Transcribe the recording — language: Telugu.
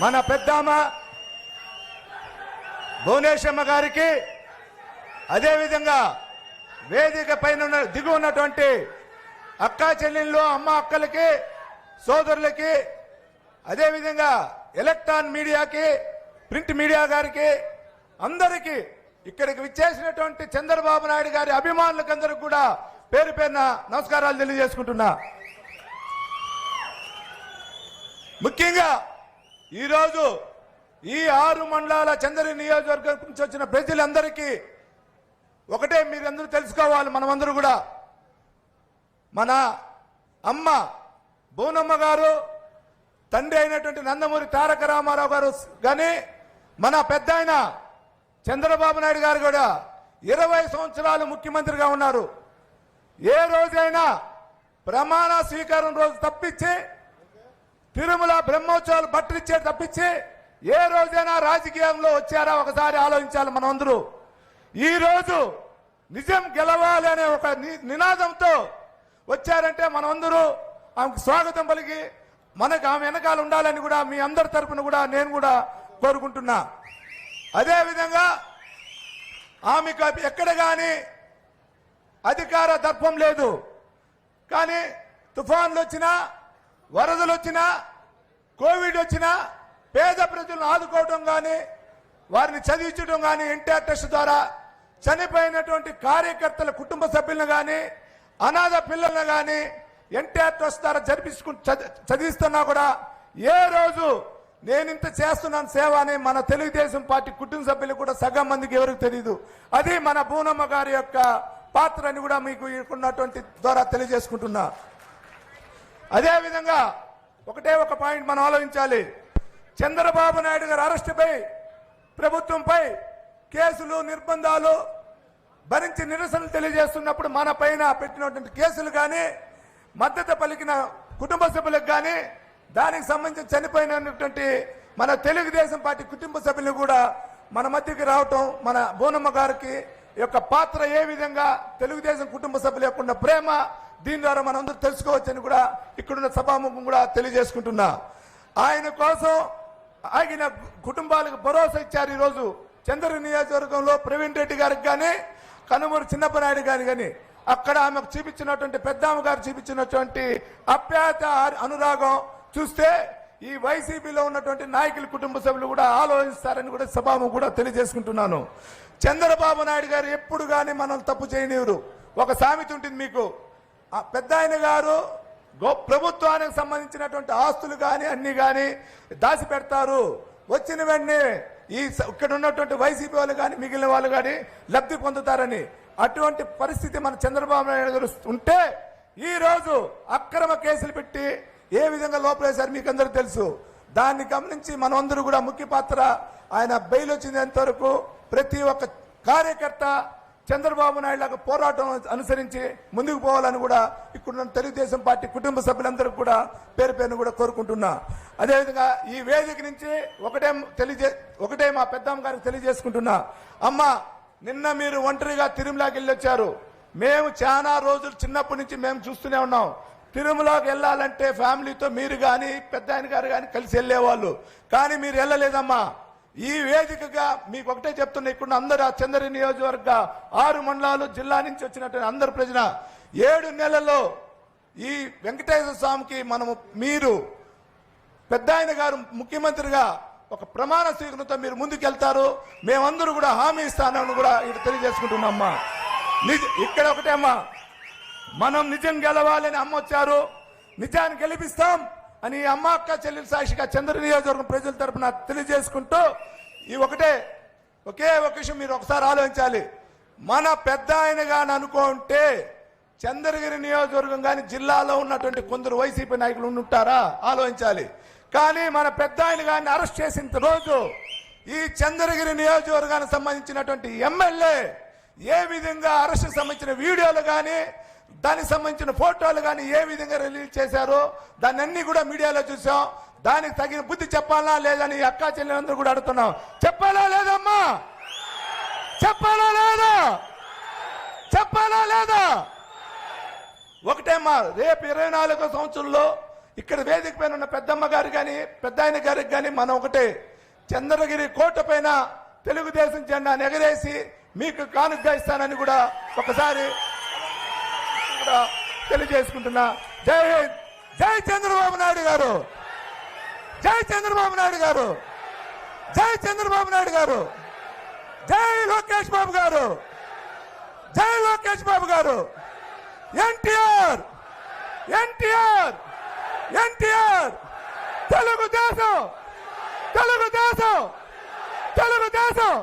మన పెద్దమ్మ భువనేశ్వరమ్మ గారికి, అదేవిధంగా వేదిక పైన దిగు ఉన్నటువంటి అక్కా చెల్లెళ్ళు, అమ్మ అక్కలకి, సోదరులకి, అదేవిధంగా ఎలక్ట్రాన్ మీడియాకి, ప్రింట్ మీడియా గారికి, అందరికీ ఇక్కడికి విచ్చేసినటువంటి చంద్రబాబు నాయుడు గారి అభిమానులకందరికి కూడా పేరు పేరున నమస్కారాలు తెలియజేసుకుంటున్నా. ముఖ్యంగా ఈరోజు ఈ 6 మండలాల చంద్రగిరి నియోజకవర్గం నుంచి వచ్చిన ప్రజలందరికీ ఒకటే మీరందరూ తెలుసుకోవాలి. మనమందరూ కూడా మన అమ్మ బోనమ్మ గారు, తండ్రి అయినటువంటి నందమూరి తారక రామారావు గారు కానీ, మన పెద్ద ఆయన చంద్రబాబు నాయుడు గారు కూడా 20 సంవత్సరాలు ముఖ్యమంత్రిగా ఉన్నారు. ఏ రోజైనా ప్రమాణ స్వీకారం రోజు తప్పించి, తిరుమల బ్రహ్మోత్సవాలు బట్టలిచ్చే తప్పించి ఏ రోజైనా రాజకీయంలో వచ్చారా ఒకసారి ఆలోచించాలి మనం అందరూ. ఈ రోజు నిజం గెలవాలి అనే ఒక నినాదంతో వచ్చారంటే మనం అందరూ ఆమెకు స్వాగతం పలికి మనకు ఆమె వెనకాల ఉండాలని కూడా మీ అందరి తరపున కూడా నేను కూడా కోరుకుంటున్నా. అదేవిధంగా ఆమెకు ఎక్కడ కానీ అధికార దర్పం లేదు. కానీ తుఫాన్లు వచ్చినా, వరదలు వచ్చినా, కోవిడ్ వచ్చినా పేద ప్రజలను ఆదుకోవడం కానీ, వారిని చదివించడం కానీ, ఎన్టీఆర్ ట్రస్ట్ ద్వారా చనిపోయినటువంటి కార్యకర్తల కుటుంబ సభ్యులను కానీ, అనాథ పిల్లలను కానీ ఎన్టీఆర్ ట్రస్ట్ ద్వారా చదివిస్తున్నా కూడా ఏ రోజు నేను ఇంత చేస్తున్నాను సేవ అని మన తెలుగుదేశం పార్టీ కుటుంబ సభ్యులు కూడా సగం మందికి ఎవరికి తెలియదు. అది మన బూనమ్మ గారి యొక్క పాత్ర అని కూడా మీకు ఉన్నటువంటి ద్వారా తెలియజేసుకుంటున్నా. అదేవిధంగా ఒకటే ఒక పాయింట్ మనం ఆలోచించాలి. చంద్రబాబు నాయుడు గారి అరెస్టుపై, ప్రభుత్వంపై కేసులు, నిర్బంధాలు భరించి నిరసనలు తెలియజేస్తున్నప్పుడు మన పైన పెట్టినటువంటి కేసులు కానీ, మద్దతు పలికిన కుటుంబ సభ్యులకు కానీ, దానికి సంబంధించి చనిపోయినటువంటి మన తెలుగుదేశం పార్టీ కుటుంబ సభ్యులు కూడా మన మధ్యకి రావటం, మన బోనమ్మ గారికి యొక్క పాత్ర ఏ విధంగా, తెలుగుదేశం కుటుంబ సభ్యుల యొక్క ప్రేమ, దీని ద్వారా మనం అందరూ తెలుసుకోవచ్చని కూడా ఇక్కడున్న సభాముఖం కూడా తెలియజేసుకుంటున్నా. ఆయన కోసం ఆగిన కుటుంబాలకు భరోసా ఇచ్చారు. ఈరోజు చంద్రగిరి నియోజకవర్గంలో ప్రవీణ్ రెడ్డి గారికి కానీ, కనుమూరు చిన్నప్పనాయుడు గారికి కానీ అక్కడ ఆమెకు చూపించినటువంటి పెద్దమ్మ గారు చూపించినటువంటి అప్యాయత, అనురాగం చూస్తే ఈ వైసీపీలో ఉన్నటువంటి నాయకుల కుటుంబ సభ్యులు కూడా ఆలోచిస్తారని కూడా సభాముఖం కూడా తెలియజేసుకుంటున్నాను. చంద్రబాబు నాయుడు గారు ఎప్పుడు కానీ మనం తప్పు చేయనివ్వరు. ఒక సామెత ఉంటుంది మీకు, పెద్ద ఆయన గారు ప్రభుత్వానికి సంబంధించినటువంటి ఆస్తులు కానీ అన్ని కానీ దాచి పెడతారు. వచ్చిన వెంటనే ఇక్కడ ఉన్నటువంటి వైసీపీ వాళ్ళు కానీ మిగిలిన వాళ్ళు కానీ లబ్ధి పొందుతారని. అటువంటి పరిస్థితి మన చంద్రబాబు నాయుడు గారు ఉంటే ఈ రోజు అక్రమ కేసులు పెట్టి ఏ విధంగా లోపలేశారు మీకు అందరూ తెలుసు. దాన్ని గమనించి మనం అందరూ కూడా ముఖ్య పాత్ర, ఆయన బెయిల్ వచ్చినంత వరకు ప్రతి ఒక్క కార్యకర్త చంద్రబాబు నాయుడు లాగా పోరాటం అనుసరించి ముందుకు పోవాలని కూడా ఇక్కడ తెలుగుదేశం పార్టీ కుటుంబ సభ్యులందరూ కూడా పేరు పేరును కూడా కోరుకుంటున్నా. అదేవిధంగా ఈ వేదిక నుంచి ఒకటే మా పెద్దమ్మ గారికి తెలియజేసుకుంటున్నా. అమ్మ, నిన్న మీరు ఒంటరిగా తిరుమలకి వెళ్ళొచ్చారు. మేము చాలా రోజులు చిన్నప్పటి నుంచి మేము చూస్తూనే ఉన్నాం. తిరుమలకి వెళ్ళాలంటే ఫ్యామిలీతో మీరు కానీ పెద్ద ఆయన గారు కానీ కలిసి వెళ్ళేవాళ్ళు. కానీ మీరు వెళ్ళలేదమ్మా. ఈ వేదికగా మీకు ఒకటే చెప్తున్నా, ఇక్కడ అందరూ చంద్రగిరి నియోజకవర్గ 6 మండలాలు జిల్లా నుంచి వచ్చినట్టు అందరు ప్రజల 7 నెలల్లో ఈ వెంకటేశ్వర స్వామికి మీరు పెద్ద ఆయన గారు ముఖ్యమంత్రిగా ఒక ప్రమాణ స్వీకరణతో మీరు ముందుకెళ్తారు. మేమందరూ కూడా హామీ ఇస్తానని కూడా ఇక్కడ తెలియజేసుకుంటున్నామ్మా. ఇక్కడ ఒకటే అమ్మా, మనం నిజం గెలవాలని అమ్మ వచ్చారు, నిజాన్ని గెలిపిస్తాం అని అమ్మ అక్క చెల్లెల సాక్షిగా చంద్రగిరి నియోజకవర్గం ప్రజల తరపున తెలియజేసుకుంటూ ఈ ఒకే ఒక విషయం మీరు ఒకసారి ఆలోచించాలి. మన పెద్ద ఆయన గాని అనుకుంటే చంద్రగిరి నియోజకవర్గం కానీ జిల్లాలో ఉన్నటువంటి కొందరు వైసీపీ నాయకులు ఉంటారా ఆలోచించాలి. కానీ మన పెద్ద ఆయన గారిని అరెస్ట్ చేసిన రోజు ఈ చంద్రగిరి నియోజకవర్గానికి సంబంధించినటువంటి ఎమ్మెల్యే ఏ విధంగా అరెస్ట్ సంబంధించిన వీడియోలు కానీ, దానికి సంబంధించిన ఫోటోలు కానీ ఏ విధంగా రిలీజ్ చేశారో దాన్ని అన్ని కూడా మీడియాలో చూసాం. దానికి తగిన బుద్ధి చెప్పాలా లేదని అక్కా చెల్లెలందరూ కూడా అడుగుతున్నాం. చెప్పాలా లేదమ్మా? చెప్పాలా లేదా? చెప్పాలా లేదా? ఒకటేమ్మా, రేపు 24వ సంవత్సరంలో ఇక్కడ వేదిక పైన ఉన్న పెద్దమ్మ గారు కానీ పెద్ద ఆయన గారికి కానీ మనం ఒకటే, చంద్రగిరి కోట పైన తెలుగుదేశం జెండాను ఎగరేసి మీకు కానుకగా ఇస్తానని కూడా ఒకసారి కూడా తెలియజేసుకుంటున్నా. జై హింద్, జై చంద్రబాబు నాయుడు గారు, జై చంద్రబాబు నాయుడు గారు, జై చంద్రబాబు నాయుడు గారు, జై లోకేష్ బాబు గారు, జై లోకేష్ బాబు గారు. ఎన్టీఆర్, ఎన్టీఆర్, ఎన్టీఆర్. తెలుగుదేశం, తెలుగుదేశం, తెలుగుదేశం.